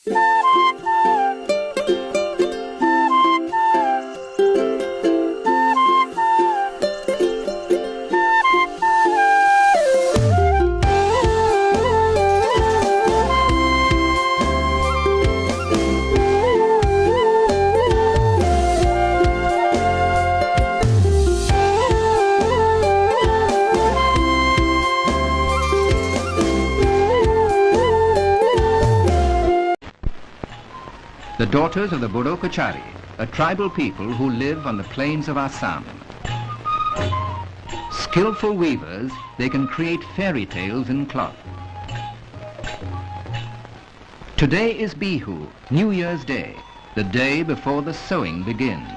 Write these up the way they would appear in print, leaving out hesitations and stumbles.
The daughters of the Bodo Kachari, a tribal people who live on the plains of Assam. Skillful weavers, they can create fairy tales in cloth. Today is Bihu, New Year's Day, the day before the sowing begins.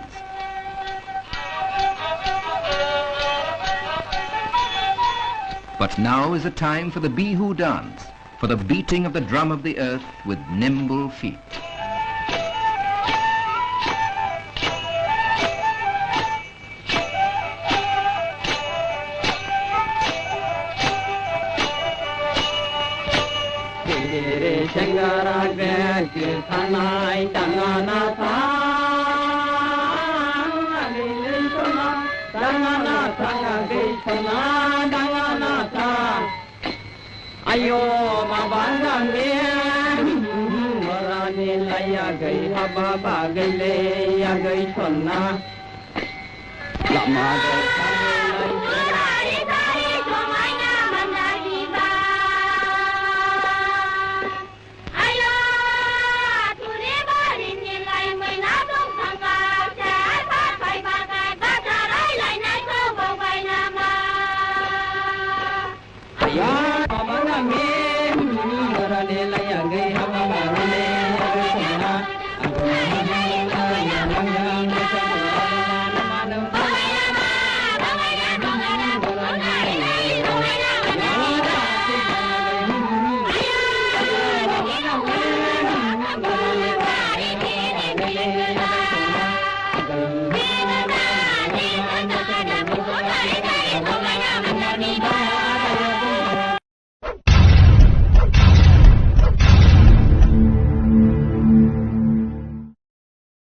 But now is the time for the Bihu dance, for the beating of the drum of the earth with nimble feet. Ayo mabandang bien, morani laya gay haba bagay le ya gay sonna, lama